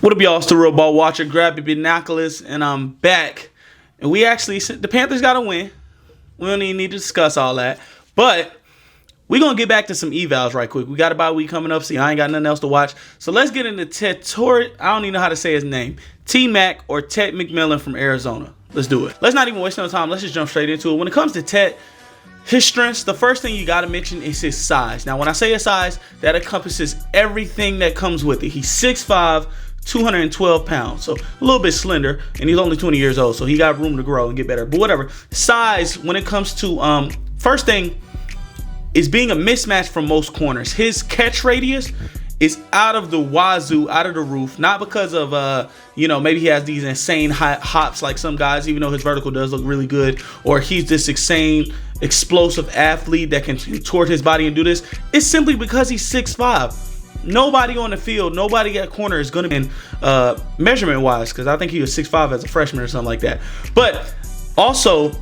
What up, y'all? It's the Real Ball Watcher. Grab your binoculars, and I'm back. And we actually, the Panthers got to win. We don't even need to discuss all that. But we're going to get back to some evals right quick. We got a bye week coming up. See, I ain't got nothing else to watch. So let's get into Tetairoa. I don't even know how to say his name. T-Mac or Tet Mcmillan from Arizona. Let's do it. Let's not even waste no time. Let's just jump straight into it. When it comes to Tet, his strengths, the first thing you got to mention is his size. Now, when I say his size, that encompasses everything that comes with it. He's 6'5", 212 pounds, so a little bit slender, and he's only 20 years old, so he got room to grow and get better. But whatever, size, when it comes to first thing is being a mismatch from most corners. His catch radius is out of the wazoo, out of the roof, not because of maybe he has these insane high hops like some guys, even though his vertical does look really good, or he's this insane explosive athlete that can contort his body and do this. It's simply because he's 6'5". Nobody on the field, nobody at corner is going to be measurement wise, because I think he was 6'5" as a freshman or something like that. But also,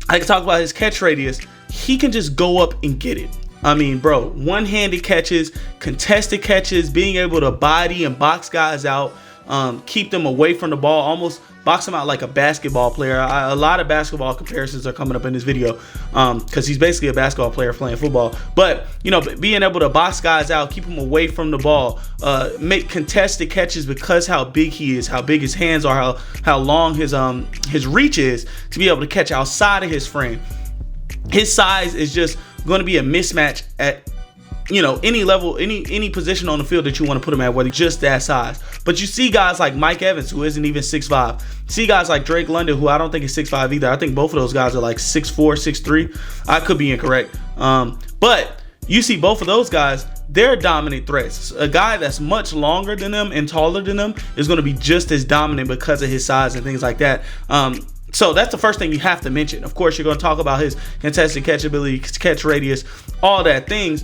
I can talk about his catch radius. He can just go up and get it. I mean, bro, one-handed catches, contested catches, being able to body and box guys out, keep them away from the ball, almost box him out like a basketball player. A lot of basketball comparisons are coming up in this video because he's basically a basketball player playing football. But, being able to box guys out, keep them away from the ball, make contested catches because how big he is, how big his hands are, how long his reach is to be able to catch outside of his frame. His size is just going to be a mismatch at any level, any position on the field that you want to put him at, whether just that size. But you see guys like Mike Evans, who isn't even 6'5". See guys like Drake London, who I don't think is 6'5" either. I think both of those guys are like 6'4", 6'3". I could be incorrect. But you see both of those guys, they're dominant threats. A guy that's much longer than them and taller than them is going to be just as dominant because of his size and things like that. So that's the first thing you have to mention. Of course, you're going to talk about his contested catch ability, catch radius, all that things.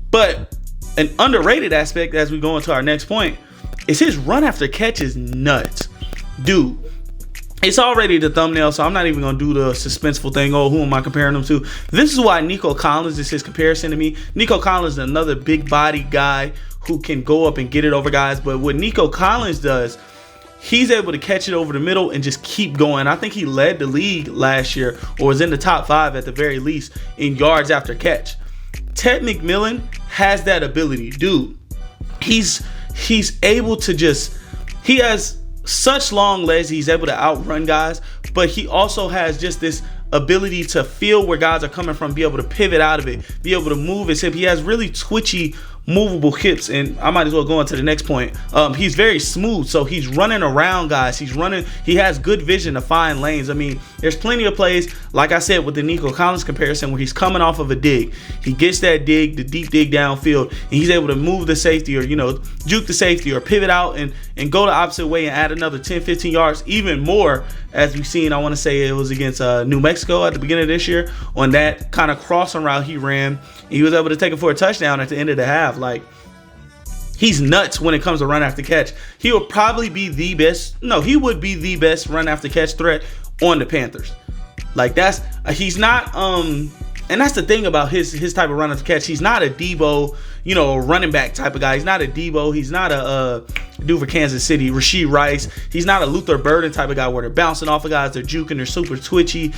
But an underrated aspect as we go into our next point is his run after catch is nuts. Dude, it's already the thumbnail, so I'm not even going to do the suspenseful thing. Oh, who am I comparing him to? This is why Nico Collins is his comparison to me. Nico Collins is another big body guy who can go up and get it over guys. But what Nico Collins does, he's able to catch it over the middle and just keep going. I think he led the league last year, or was in the top 5 at the very least in yards after catch. Tet Mcmillan has that ability, dude. He's able to he has such long legs, he's able to outrun guys, but he also has just this ability to feel where guys are coming from, be able to pivot out of it, be able to move his hip. He has really twitchy, movable hips, and I might as well go into the next point. He's very smooth, so he's running around guys. He has good vision to find lanes. I mean, there's plenty of plays, like I said, with the Nico Collins comparison, where he's coming off of a dig. He gets that dig, the deep dig downfield, and he's able to move the safety, or juke the safety, or pivot out and go the opposite way and add another 10-15 yards, even more, as we've seen. I want to say it was against New Mexico at the beginning of this year, on that kind of crossing route he ran. He was able to take it for a touchdown at the end of the half. Like, he's nuts when it comes to run after catch. He will probably be the best. No, he would be the best run after catch threat on the Panthers. Like, he's not and that's the thing about his type of run after catch. He's not a Debo, a running back type of guy. He's not a Debo. He's not a dude for Kansas City, Rashee Rice. He's not a Luther Burden type of guy where they're bouncing off of guys, they're juking, they're super twitchy,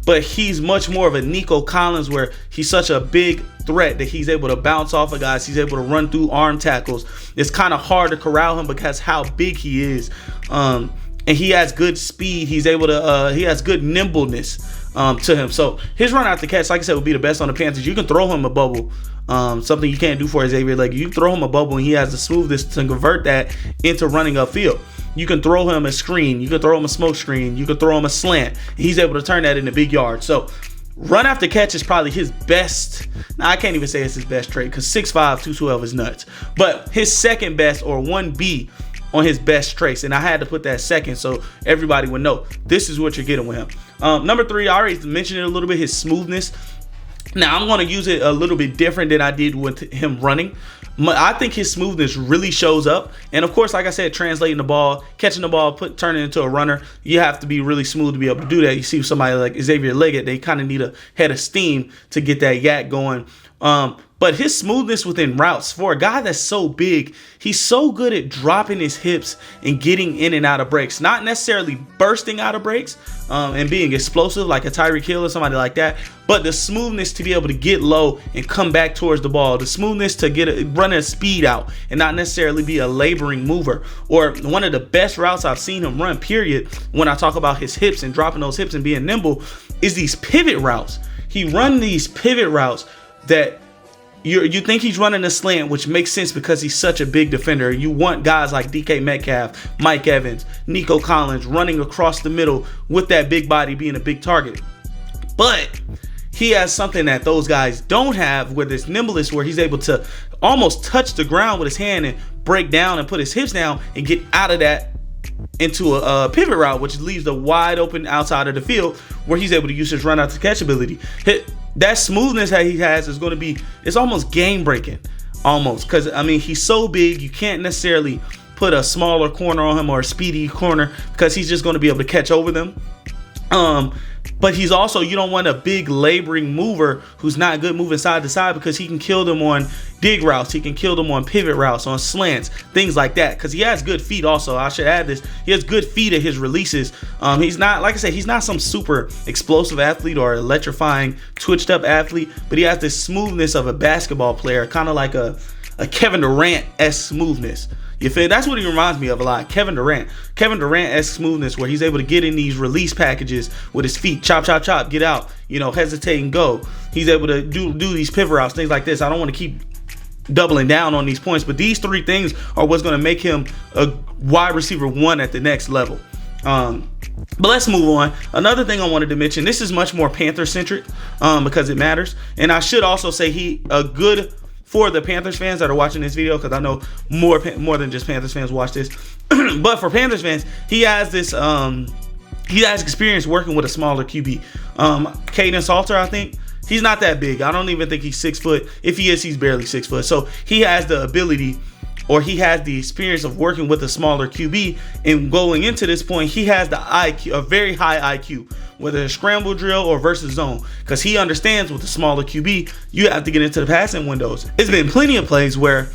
but he's much more of a Nico Collins, where he's such a big threat that he's able to bounce off of guys. He's able to run through arm tackles. It's kind of hard to corral him because how big he is. And he has good speed. He's able to he has good nimbleness to him. So his run after catch, like I said, would be the best on the Panthers. You can throw him a bubble, something you can't do for Xavier Leggett. You can throw him a bubble and he has the smoothness to convert that into running upfield. You can throw him a screen. You can throw him a smoke screen. You can throw him a slant. He's able to turn that into big yards. So run after catch is probably his best. Now, I can't even say it's his best trait because 6'5", 212 is nuts. But his second best, or 1B on his best traits, and I had to put that second so everybody would know this is what you're getting with him. Number 3, I already mentioned it a little bit, his smoothness. Now, I'm going to use it a little bit different than I did with him running. I think his smoothness really shows up. And of course, like I said, translating the ball, catching the ball, turning it into a runner, you have to be really smooth to be able to do that. You see somebody like Xavier Leggett, they kind of need a head of steam to get that yak going. But his smoothness within routes, for a guy that's so big, he's so good at dropping his hips and getting in and out of breaks. Not necessarily bursting out of breaks and being explosive like a Tyreek Hill or somebody like that, but the smoothness to be able to get low and come back towards the ball. The smoothness to run a speed out and not necessarily be a laboring mover. Or one of the best routes I've seen him run, period, when I talk about his hips and dropping those hips and being nimble, is these pivot routes. He run these pivot routes that you think he's running a slant, which makes sense because he's such a big defender. You want guys like DK Metcalf, Mike Evans, Nico Collins running across the middle with that big body being a big target. But he has something that those guys don't have, with his nimbleness, where he's able to almost touch the ground with his hand and break down and put his hips down and get out of that into a pivot route, which leaves the wide open outside of the field where he's able to use his run out to catch ability. That smoothness that he has is going to be, it's almost game breaking, almost, because I mean, he's so big you can't necessarily put a smaller corner on him or a speedy corner because he's just going to be able to catch over them. But he's also, you don't want a big laboring mover who's not good moving side to side, because he can kill them on dig routes. He can kill them on pivot routes, on slants, things like that. Because he has good feet also. I should add this. He has good feet at his releases. He's not, like I said, he's not some super explosive athlete or electrifying, twitched up athlete, but he has this smoothness of a basketball player, kind of like a Kevin Durant-esque smoothness. You feel? That's what he reminds me of a lot. Kevin Durant-esque smoothness, where he's able to get in these release packages with his feet, chop, chop, chop, get out, hesitate and go. He's able to do these pivot routes, things like this. I don't want to keep doubling down on these points, but these three things are what's going to make him a wide receiver one at the next level. But let's move on. Another thing I wanted to mention, this is much more Panther centric because it matters. And I should also say for the Panthers fans that are watching this video, because I know more than just Panthers fans watch this, but for Panthers fans, he has this he has experience working with a smaller QB. Caden Salter, I think. He's not that big. I don't even think he's 6 foot. If he is, he's barely 6 foot. So he has the ability, or he has the experience of working with a smaller QB. And going into this point, he has the IQ, a very high IQ, whether it's scramble drill or versus zone, because he understands with the smaller QB, you have to get into the passing windows. It's been plenty of plays where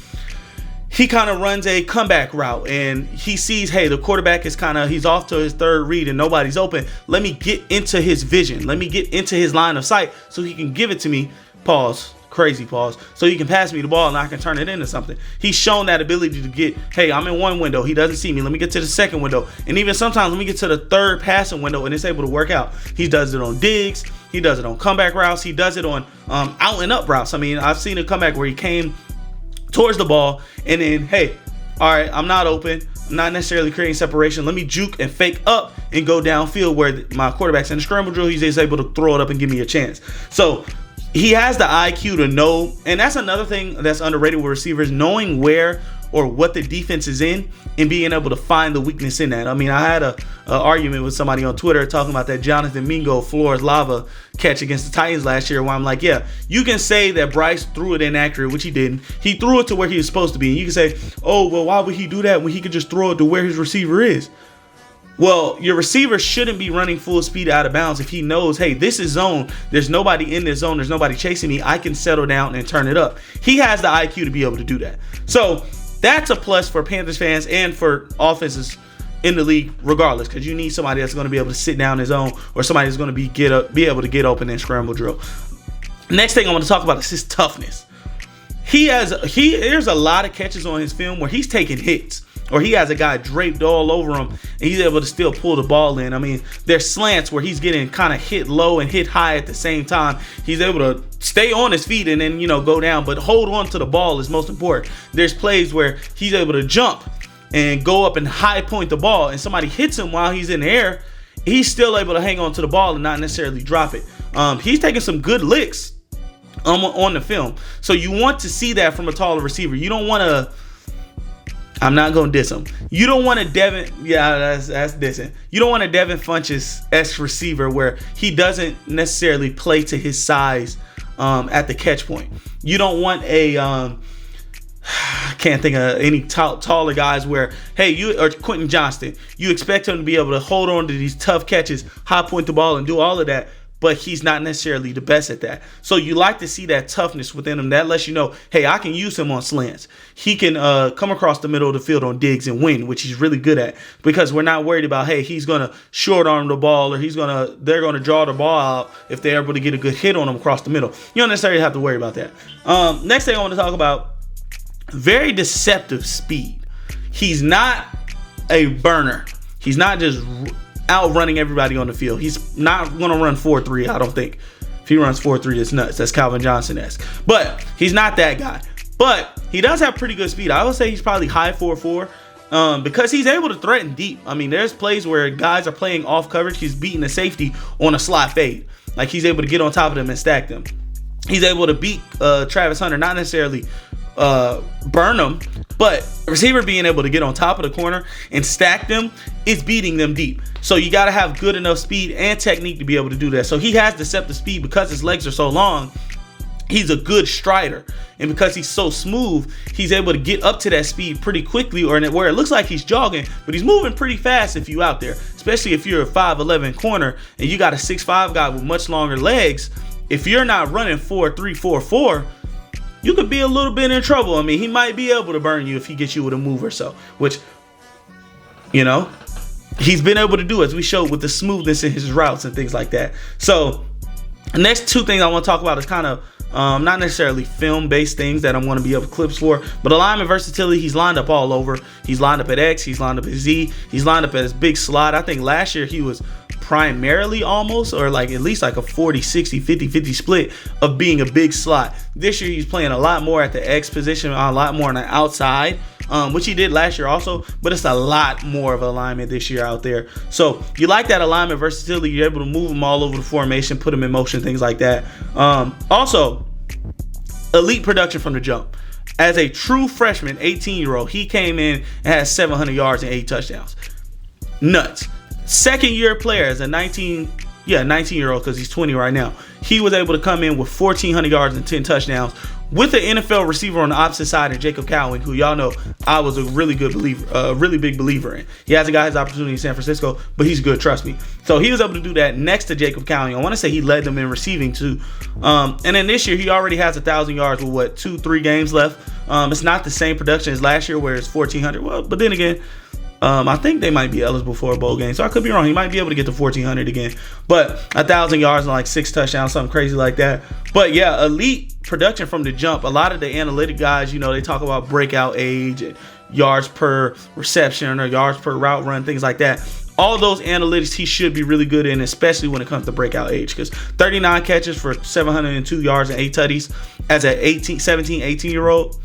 he kind of runs a comeback route and he sees, hey, the quarterback is he's off to his third read and nobody's open. Let me get into his vision. Let me get into his line of sight so he can give it to me. Pause. Crazy pause. So he can pass me the ball and I can turn it into something. He's shown that ability to get, hey, I'm in one window. He doesn't see me. Let me get to the second window. And even sometimes let me get to the third passing window, and it's able to work out. He does it on digs. He does it on comeback routes. He does it on out and up routes. I mean, I've seen a comeback where he came towards the ball and then, hey, all right, I'm not open. I'm not necessarily creating separation. Let me juke and fake up and go downfield where my quarterback's in the scramble drill. He's able to throw it up and give me a chance. So he has the IQ to know, and that's another thing that's underrated with receivers, knowing where or what the defense is in and being able to find the weakness in that. I mean, I had a argument with somebody on Twitter talking about that Jonathan Mingo Flores Lava catch against the Titans last year, where I'm like, yeah, you can say that Bryce threw it inaccurate, which he didn't. He threw it to where he was supposed to be. And you can say, oh, well, why would he do that when he could just throw it to where his receiver is? Well, your receiver shouldn't be running full speed out of bounds if he knows, hey, this is zone. There's nobody in this zone. There's nobody chasing me. I can settle down and turn it up. He has the IQ to be able to do that. So that's a plus for Panthers fans and for offenses in the league regardless, because you need somebody that's going to be able to sit down his own, or somebody that's going to be able to get open and scramble drill. Next thing I want to talk about is his toughness. There's a lot of catches on his film where he's taking hits, or he has a guy draped all over him and he's able to still pull the ball in. I mean, there's slants where he's getting kind of hit low and hit high at the same time. He's able to stay on his feet and then, go down, but hold on to the ball is most important. There's plays where he's able to jump and go up and high point the ball, and somebody hits him while he's in the air. He's still able to hang on to the ball and not necessarily drop it. He's taking some good licks on the film. So you want to see that from a taller receiver. You don't want to, I'm not going to diss him. You don't want a Devin, that's dissing. You don't want a Devin Funchess-esque receiver where he doesn't necessarily play to his size at the catch point. You don't want a, I can't think of any taller guys where, hey, or Quentin Johnston, you expect him to be able to hold on to these tough catches, high point the ball and do all of that, but he's not necessarily the best at that. So you like to see that toughness within him. That lets you know, hey, I can use him on slants. He can come across the middle of the field on digs and win, which he's really good at, because we're not worried about, hey, he's going to short arm the ball, or they're going to draw the ball out if they're able to get a good hit on him across the middle. You don't necessarily have to worry about that. Next thing I want to talk about, very deceptive speed. He's not a burner. He's not just outrunning everybody on the field. He's not going to run 4.3, I don't think. If he runs 4.3, that's nuts. That's Calvin Johnson-esque. But he's not that guy. But he does have pretty good speed. I would say he's probably high 4.4 because he's able to threaten deep. I mean, there's plays where guys are playing off coverage. He's beating a safety on a slot fade. Like, he's able to get on top of them and stack them. He's able to beat Travis Hunter, not necessarily burn them, but the receiver being able to get on top of the corner and stack them is beating them deep. So you got to have good enough speed and technique to be able to do that. So he has deceptive speed because his legs are so long. He's a good strider, and because he's so smooth, he's able to get up to that speed pretty quickly, or where it looks like he's jogging, but he's moving pretty fast if you out there, especially if you're a 5'11" corner and you got a 6'5" guy with much longer legs. If you're not running 4.3, 4.4, you could be a little bit in trouble. I mean, he might be able to burn you if he gets you with a move or so, which, you know, he's been able to do, as we showed with the smoothness in his routes and things like that. So the next two things I want to talk about is kind of not necessarily film-based things that I'm going to be able to clips for, but alignment versatility. He's lined up all over. He's lined up at X. He's lined up at Z. He's lined up at his big slot. I think last year he was primarily almost, or like at least like a 40, 60, 50, 50 split of being a big slot. This year he's playing a lot more at the X position, a lot more on the outside, which he did last year also, but it's a lot more of alignment this year out there. So you like that alignment versatility. You're able to move him all over the formation, put him in motion, things like that. Also, elite production from the jump. As a true freshman, 18-year-old, he came in and had 700 yards and 8 touchdowns. Nuts. Second year player as a 19-year-old, because he's 20 right now. He was able to come in with 1,400 yards and 10 touchdowns with an NFL receiver on the opposite side, and Jacob Cowing, who y'all know I was a really good believer, really big believer in. He hasn't got his opportunity in San Francisco, but he's good, trust me. So he was able to do that next to Jacob Cowing. I want to say he led them in receiving too. And then this year he already has 1,000 yards with 2-3 games left. It's not the same production as last year where it's 1,400. Well, but then again, I think they might be eligible for a bowl game, so I could be wrong. He might be able to get to 1,400 again, but 1,000 yards and like 6 touchdowns, something crazy like that. But yeah, elite production from the jump. A lot of the analytic guys, you know, they talk about breakout age and yards per reception or yards per route run, things like that. All those analytics he should be really good in, especially when it comes to breakout age, because 39 catches for 702 yards and 8 tutties as an 17, 18-year-old,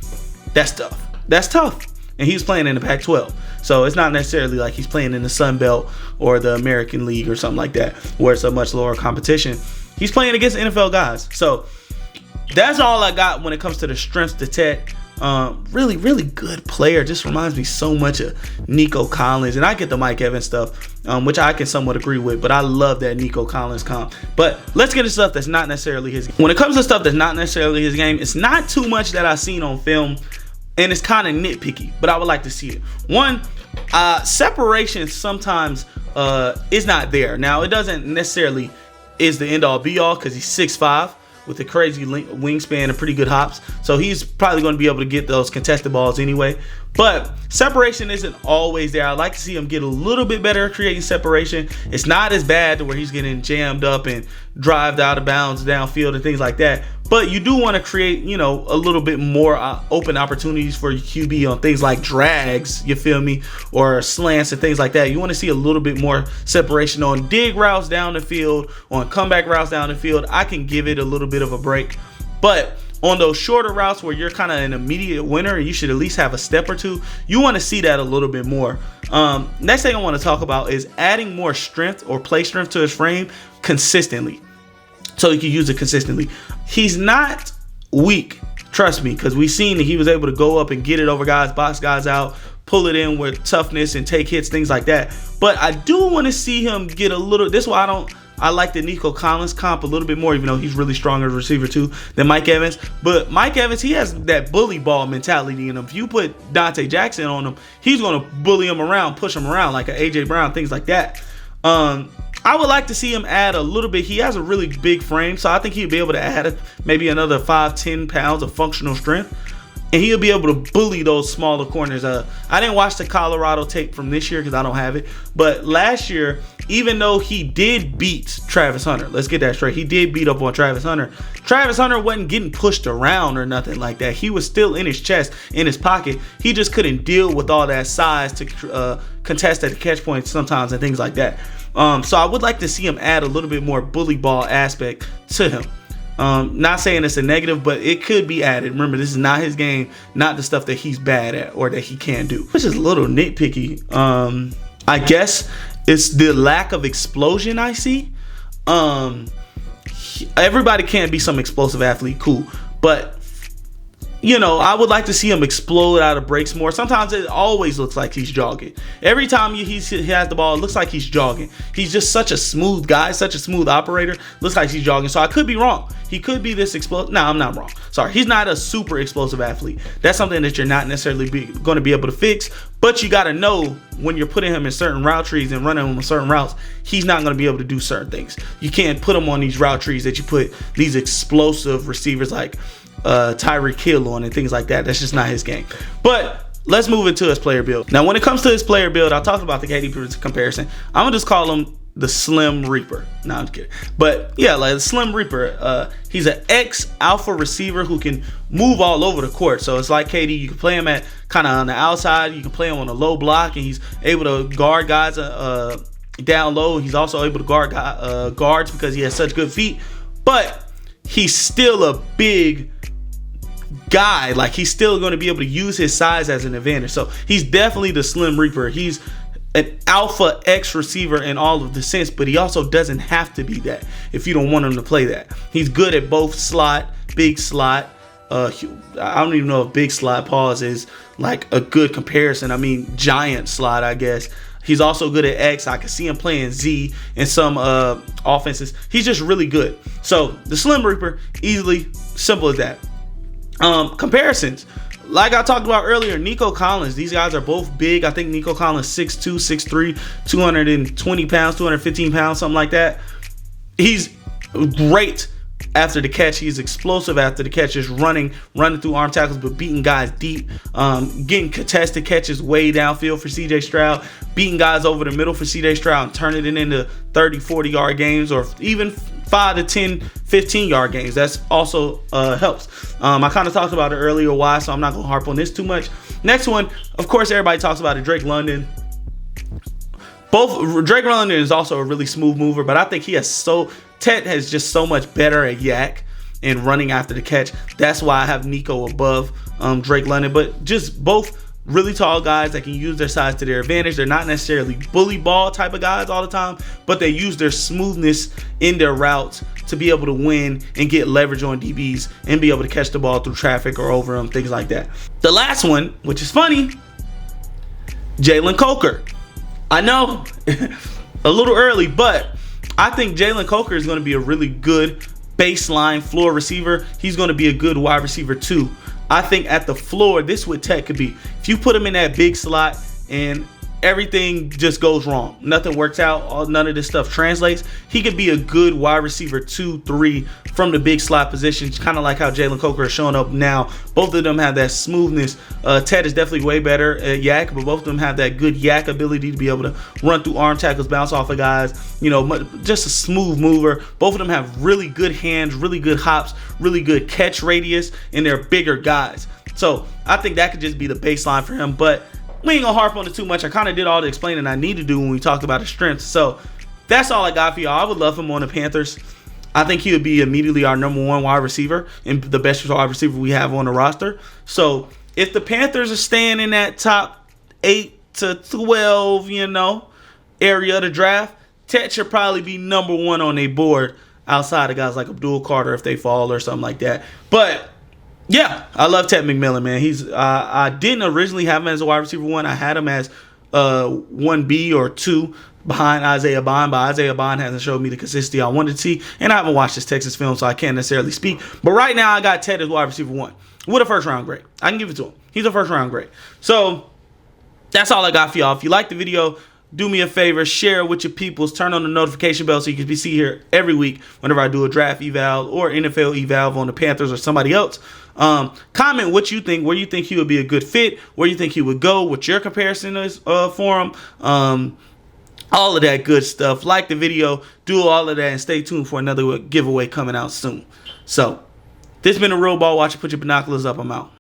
that's tough. That's tough. And he's playing in the Pac-12. So it's not necessarily like he's playing in the Sun Belt or the American League or something like that, where it's a much lower competition. He's playing against NFL guys. So that's all I got when it comes to the strengths to tech. Really, really good player. Just reminds me so much of Nico Collins. And I get the Mike Evans stuff, which I can somewhat agree with, but I love that Nico Collins comp. But let's get to stuff that's not necessarily his game. When it comes to stuff that's not necessarily his game, it's not too much that I've seen on film, and it's kind of nitpicky, but I would like to see it. One, separation sometimes is not there. Now, it doesn't necessarily is the end-all be-all, because he's 6'5", with a crazy wingspan and pretty good hops. So he's probably going to be able to get those contested balls anyway. But separation isn't always there. I'd like to see him get a little bit better at creating separation. It's not as bad to where he's getting jammed up and drived out of bounds downfield and things like that. But you do want to create, you know, a little bit more open opportunities for your QB on things like drags, you feel me, or slants and things like that. You want to see a little bit more separation on dig routes down the field, on comeback routes down the field. I can give it a little bit of a break. But on those shorter routes where you're kind of an immediate winner and you should at least have a step or two, you want to see that a little bit more. Next thing I want to talk about is adding more strength or play strength to his frame consistently, so he can use it consistently. He's not weak, trust me, because we've seen that he was able to go up and get it over guys, box guys out, pull it in with toughness and take hits, things like that. But I do want to see him get a little, this is why I like the Nico Collins comp a little bit more, even though he's really strong as a receiver too than Mike Evans. But Mike Evans, he has that bully ball mentality in him. If you put Dante Jackson on him, he's going to bully him around, push him around like an AJ Brown, things like that. I would like to see him add a little bit. He has a really big frame, so I think he'd be able to add maybe another 5-10 pounds of functional strength. And he'll be able to bully those smaller corners. I didn't watch the Colorado tape from this year because I don't have it. But last year, even though he did beat Travis Hunter, let's get that straight. He did beat up on Travis Hunter. Travis Hunter wasn't getting pushed around or nothing like that. He was still in his chest, in his pocket. He just couldn't deal with all that size to contest at the catch point sometimes and things like that. So I would like to see him add a little bit more bully ball aspect to him. Not saying it's a negative, but it could be added. Remember, this is not his game, not the stuff that he's bad at or that he can't do. Which is a little nitpicky. I guess it's the lack of explosion I see. Everybody can't be some explosive athlete, cool. But, you know, I would like to see him explode out of breaks more. Sometimes it always looks like he's jogging. Every time he has the ball, it looks like he's jogging. He's just such a smooth guy, such a smooth operator. Looks like he's jogging. So I could be wrong. He could be this explosive. No, I'm not wrong. Sorry. He's not a super explosive athlete. That's something that you're not necessarily going to be able to fix. But you got to know when you're putting him in certain route trees and running him on certain routes, he's not going to be able to do certain things. You can't put him on these route trees that you put these explosive receivers like Tyreek Hill on and things like that. That's just not his game. But let's move into his player build. Now, when it comes to his player build, I talked about the KD comparison. I'm gonna just call him the Slim Reaper. No, I'm kidding. But yeah, like the Slim Reaper. He's an ex-alpha receiver who can move all over the court. So it's like KD. You can play him at kind of on the outside. You can play him on a low block, and he's able to guard guys down low. He's also able to guard guards because he has such good feet. But he's still a big guy. Like, he's still going to be able to use his size as an advantage. So he's definitely the Slim Reaper. He's an alpha X receiver in all of the sense, but he also doesn't have to be that if you don't want him to play that. He's good at both slot, big slot. I don't even know if big slot pause is like a good comparison. I mean, giant slot, I guess. He's also good at X. I can see him playing Z in some offenses. He's just really good. So the Slim Reaper, easily, simple as that. Comparisons. Like I talked about earlier, Nico Collins. These guys are both big. I think Nico Collins 6'2", 6'3", 220 pounds, 215 pounds, something like that. He's great after the catch. He's explosive after the catch, just running through arm tackles, but beating guys deep, getting contested catches way downfield for CJ Stroud, beating guys over the middle for CJ Stroud and turning it into 30, 40 yard games, or even 5 to 10, 15 yard games. That's also helps. I kind of talked about it earlier why, so I'm not going to harp on this too much. Next one, of course, everybody talks about it, Drake London. Drake London is also a really smooth mover, but I think Tet has just so much better at yak and running after the catch. That's why I have Nico above Drake London. But just both really tall guys that can use their size to their advantage. They're not necessarily bully ball type of guys all the time, but they use their smoothness in their routes to be able to win and get leverage on DBs and be able to catch the ball through traffic or over them, things like that. The last one, which is funny, Jalen Coker. I know, a little early, but I think Jalen Coker is going to be a really good baseline floor receiver. He's going to be a good wide receiver too. I think at the floor, this is what Tet could be. If you put him in that big slot and everything just goes wrong, nothing works out, none of this stuff translates, he could be a good wide receiver 2, 3 from the big slot position, kind of like how Jalen Coker is showing up now. Both of them have that smoothness. Tet is definitely way better at yak, but both of them have that good yak ability to be able to run through arm tackles, bounce off of guys, you know, just a smooth mover. Both of them have really good hands, really good hops, really good catch radius, and they're bigger guys. So I think that could just be the baseline for him, but we ain't gonna harp on it too much. I kind of did all the explaining I need to do when we talked about his strengths. So that's all I got for y'all. I would love him on the Panthers. I think he would be immediately our #1 wide receiver and the best wide receiver we have on the roster. So if the Panthers are staying in that top 8 to 12, you know, area of the draft, Tet should probably be #1 on their board outside of guys like Abdul Carter if they fall or something like that. But yeah, I love Tet Mcmillan, man. He's I didn't originally have him as a wide receiver 1. I had him as 1B or 2 behind Isaiah Bond, but Isaiah Bond hasn't showed me the consistency I wanted to see, and I haven't watched this Texas film, so I can't necessarily speak. But right now, I got Tet as wide receiver 1 with a first-round grade. I can give it to him. He's a first-round grade. So that's all I got for y'all. If you like the video, do me a favor, share it with your peoples, turn on the notification bell so you can be see here every week whenever I do a draft eval or NFL eval on the Panthers or somebody else. Comment what you think, where you think he would be a good fit, where you think he would go, what your comparison is for him. All of that good stuff. Like the video, do all of that, and stay tuned for another giveaway coming out soon. So, this has been a Real Ball Watcher. Put your binoculars up. I'm out.